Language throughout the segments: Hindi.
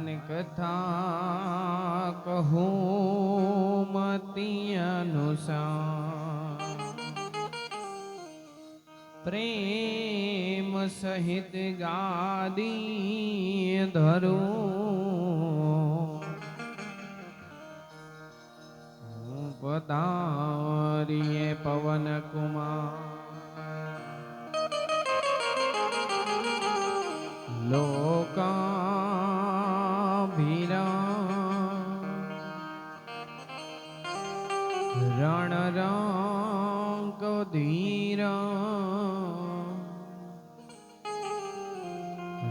अन कथा कहूँ मति अनुसार प्रेम सहित गादी धरूं पधारिए पवन कुमार लोकाभिराम रण रंग धीरा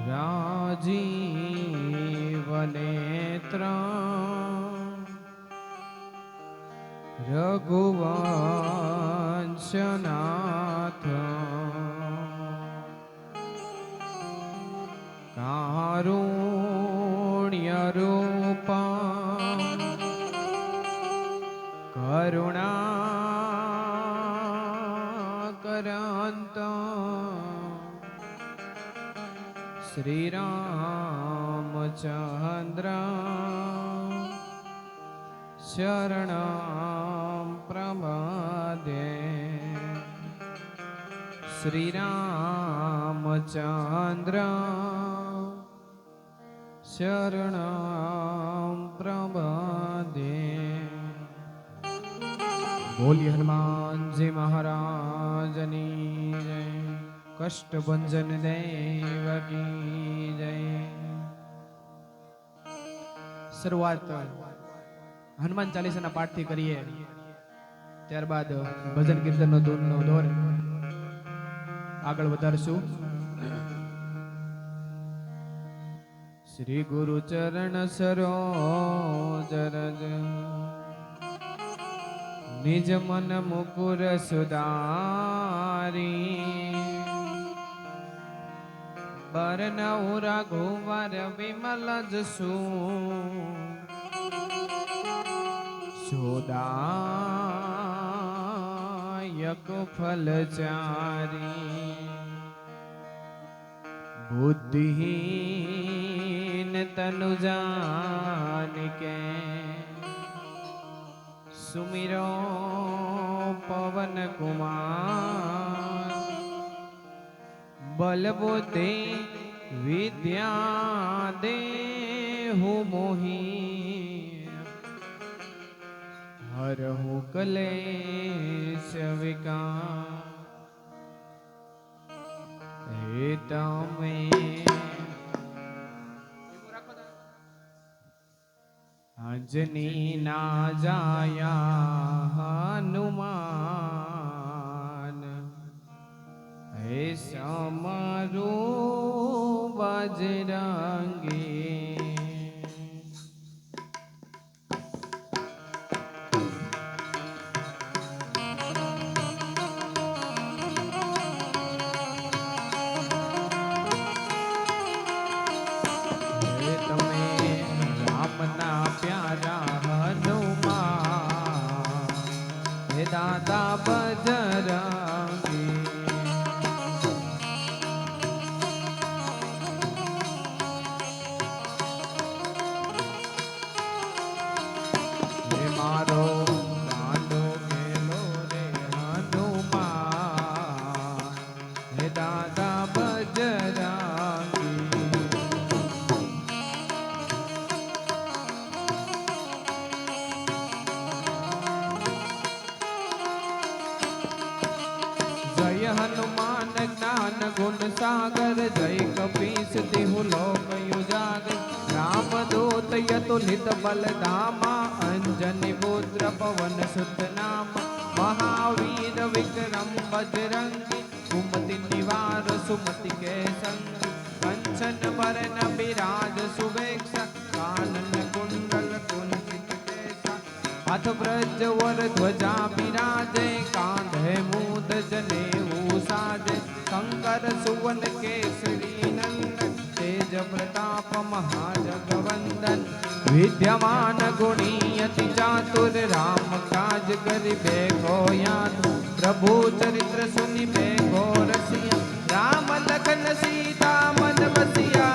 राजीव नेत्र रघुवंशनाथ कारुण्य रूपा करुणाकरान्त श्री रामचंद्र शरणं प्रपद्ये श्री रामचंद्र शरणं प्रपद्ये। बोलिए हनुमान जी महाराज की जय। कष्ट भंजन देव की जय। शुरुआत हनुमान चालीसा पाठ थी करिए, त्यारबाद भजन कीर्तन नो दौर आगळ वधारशुं। श्री गुरु चरण सरोज रज निज मन मुकुर सुधारी बरनउँ रघुवर विमल जसु सोदायक फलचारी बुद्धिहीन तनु जानिके सुमिरो पवन कुमार बल बुद्धि विद्या देहु मोहि हरहु क्लेश विकार। हित में अंजनी ना जाया हनुमान ऐसा मारो बजरंगी। प्यारा हनुमान हे दादा बजरंगी। हे मारो दादो गेलो रे हनुमान हे दादा बजरंगी। जय हनुमान ज्ञान गुण सागर जय कपीस तिहु लोक उजागर। राम दूत यतुलित बल धामा अंजनी पुत्र पवन सुत नामा। महावीर विक्रम बजरंगी कुमति निवार सुमति के संग। कंचन बरन विराज सुवेक्षा कानन कुंडल कुंचित केसा। हाथ ब्रज वर ध्वजा विराजे कांधे मूंद जनेऊ साजे। शंकर सुवन केसरी नंदन तेज प्रताप महाजगवंदन। विद्यमान गुणी अति चातुर राम काज करिबे को यातु। प्रभु चरित्र सुनिबे को रसिया राम लखन सीता मन बसिया।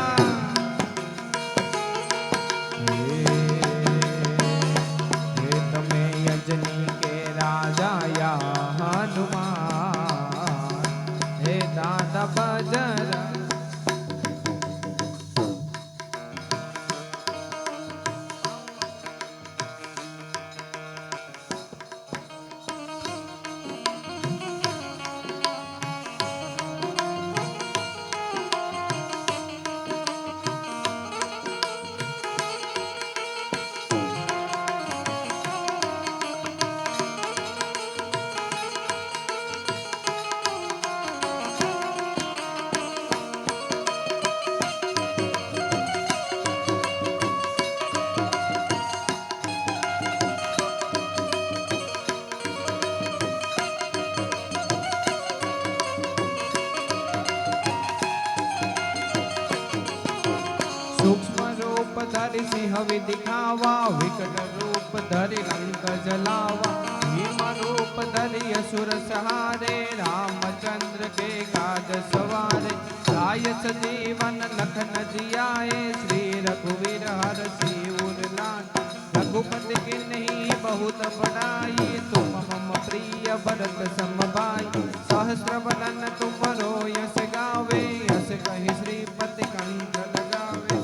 દાદા બજરા सूक्ष्म रूप धरि सिंह दिखावा विकट रूप धरि लंक जलावा भीम रूप धरि असुर सहारे रामचंद्र के काज सवारे लाय सजीवन लखन जियाए श्री रघुवीर हर सिर लाए रघुपति की नहीं बहुत बड़ाई तुम मम प्रिय भरत सम भाई सहस्र बदन तुमरो यश गावे यश कहि श्रीपति कंठ लगावे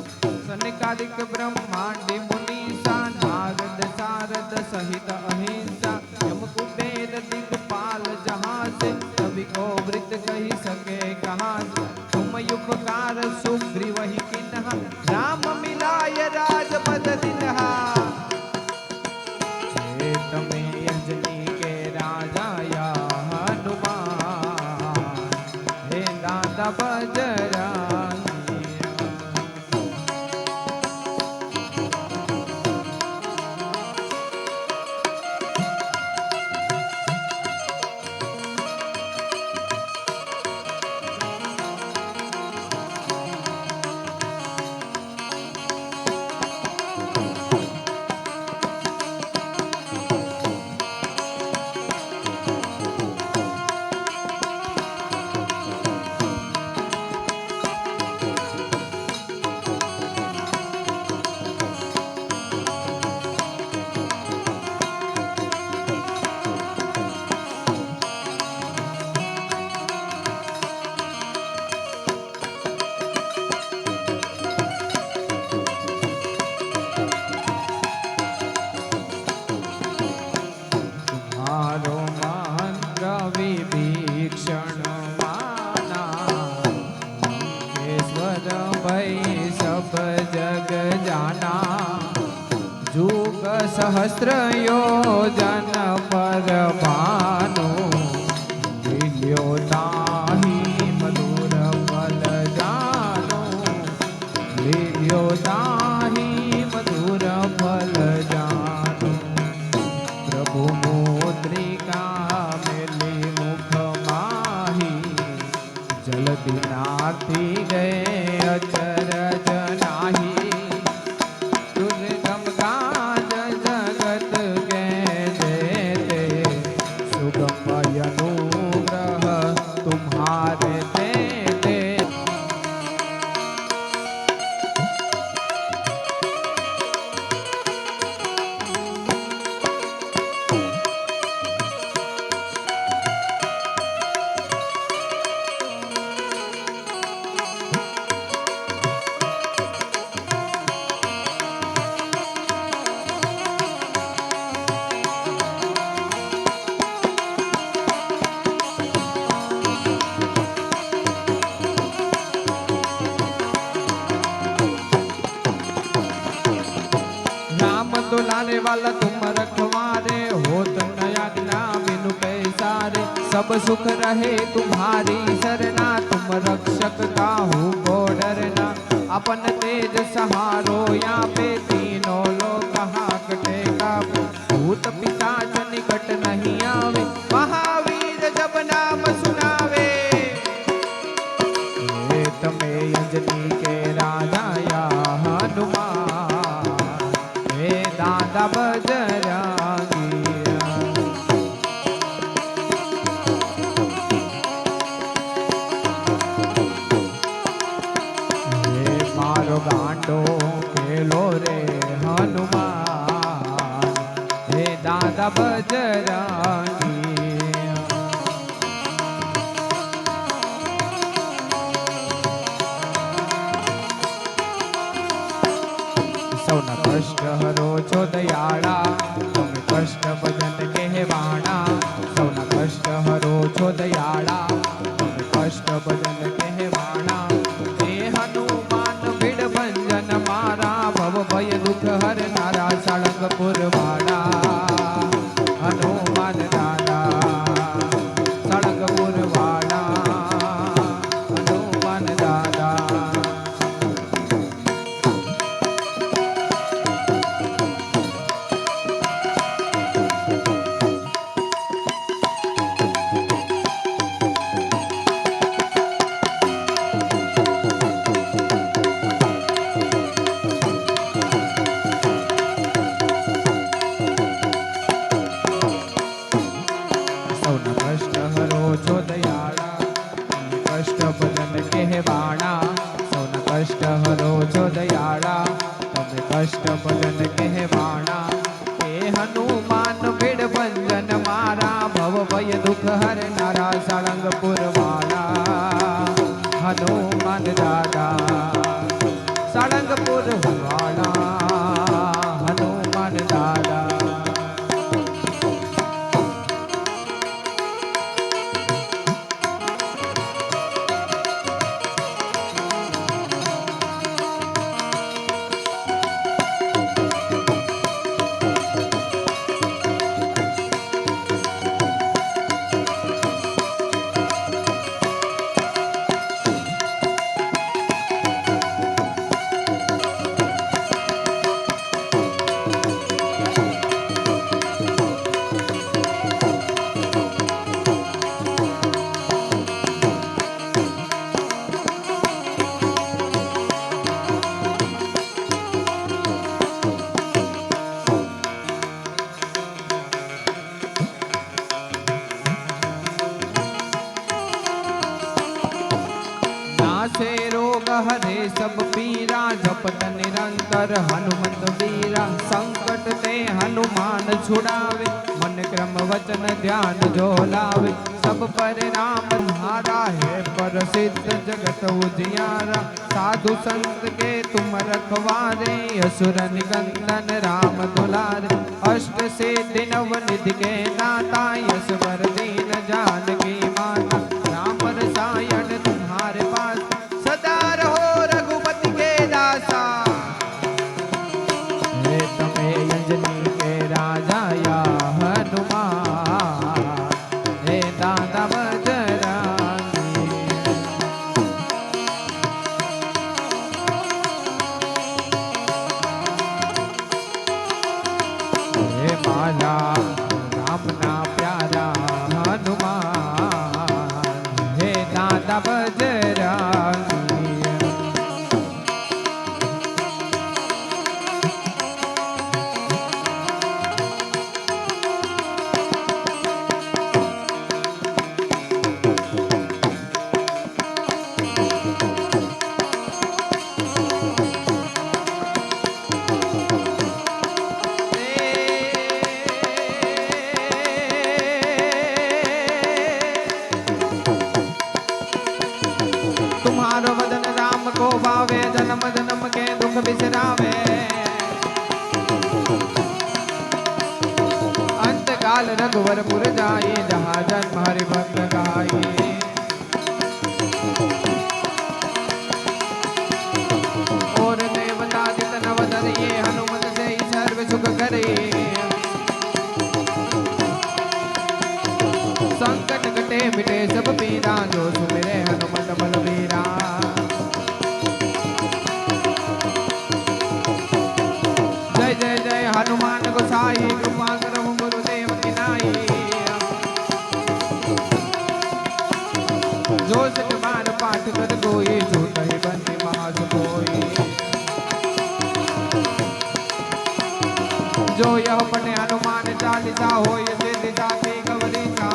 सनकादिक ब्रह्मांड मुनीसा नारद सारद सहित अहिंसा यम कुबेर दिगपाल जहाँ से कवि को वृत कही सके कहाँ से तुम उपकार सुग्रीव ही किन्हा राम मिलाय राजपद दिन्हा तमे अंजनी के राजा या हनुमान हे दादा बजरा सहस्र योजन पर भानु मिल्यो ताहि मधुर फल जानो मिल्यो ताहि मधुर फल जानो प्रभु मुद्रिका मिली मुख माही जलदि नाथी गए अचरज नाही लाने वाला तुम रखवारे होत नया दिना बिनु पैसारे सब सुख रहे तुम्हारी सरना तुम रक्षक काहू को डरना अपन तेज सहारो यहाँ पे तीनों लोग हाकटे का भूत पिशाच निकट नहीं आवे महावीर जब नाम सुनावे तमे अंजनी के राजा या हनुमान दादा बजरंगी ये मारो गांडो खेलो रे हनुमान हे दादा बजरंगी સૌના કષ્ટ હરો છો દયાળા, તમે કષ્ટ ભજન કહેવાણા. સૌના કષ્ટ હરો છો દયાળા, તમે કષ્ટ ભજન કહેવાણા. હે હનુમાન ભીડ ભંજન મારા, ભવ ભય દુઃખ હરનારા, સાળંગપુર વાળા હનુમાન દાદા. સાળંગપુર વાળા હનુમાન દાદા. સૌના કષ્ટ હરો છો દયાળા, કષ્ટ ભજન કહેવાણા. સૌના કષ્ટ હરો છો દયાળા, તમે કષ્ટ ભજન કહેવાણા. હે હનુમાન ભીડ ભંજન મારા, ભવ ભય દુઃખ હરનારા, સાળંગપુર વાળા હનુમાન દાદા. સાળંગપુર વાળા હનુમાન દાદા. नासे रोग हरे सब पीरा, जपत निरंतर हनुमंत वीरा. संकट ते हनुमान छुड़ावे, मन क्रम वचन ध्यान जो लावे. सब पर राम तुम्हारा है प्रसिद्ध, जगत उजियारा. साधु संत के तुम रखवारे, असुर निकंदन राम दुलारे. अष्ट सिद्धि नव निधि के दाता, यश वर दीन जानकी माता. राम रसायन तुम्हारे पास, सदा रहो रघुपति के दासा. हे तमे अंजनी के राजा या हनुमान, हे दादा बजरंगी. हे माला राम ना प्यारा हनुमान, हे दादा बजरंगी. तुम्हारो वदन राम को भावे, जन्म जन्म के दुख बिसरावे. अंत काल रघुवरपुर जाई, जहाँ जन्म हरि भक्त गाई. और देवता दित नवदर ये, हनुमत से सर्व सुख करे. संकट कटे मिटे सब पीरा, जो सुमिरे हनुमत बलबीरा. जय जय जय हनुमान गोसाई, कृपा करहु गुरुदेव की नाई. जो सत बार पाठ कर कोई, झूठ ही बंदी महासु कोई. जो यह पढ़े हनुमान चालीसा, होय सिद्धि साखी गौरीसा.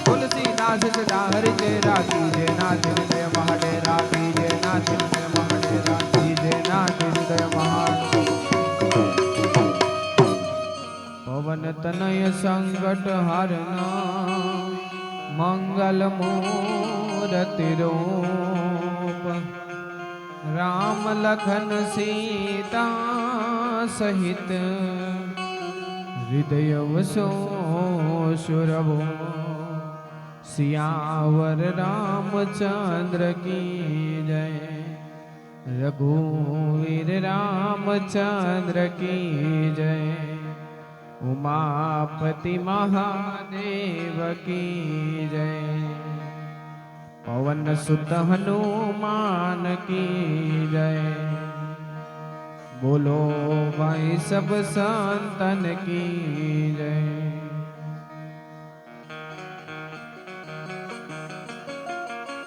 तुलसीदास सदा हरि तेरा, कीजे नाथ हृदय महाडेरा. कीजे नाथ हृदय महाडेरा, कीजे नाथ हृदय महाडेरा. पवन तनय संकट हरना, मंगल मूरति रूप. राम लखन सीता सहित हृदय वसो सुरभो। सियावर रामचंद्र की जय। रघुवीर रामचंद्र की जय। उमापति महादेव की जय। पवन सुत हनुमान की जय। बोलो भाई सब संतन की जय।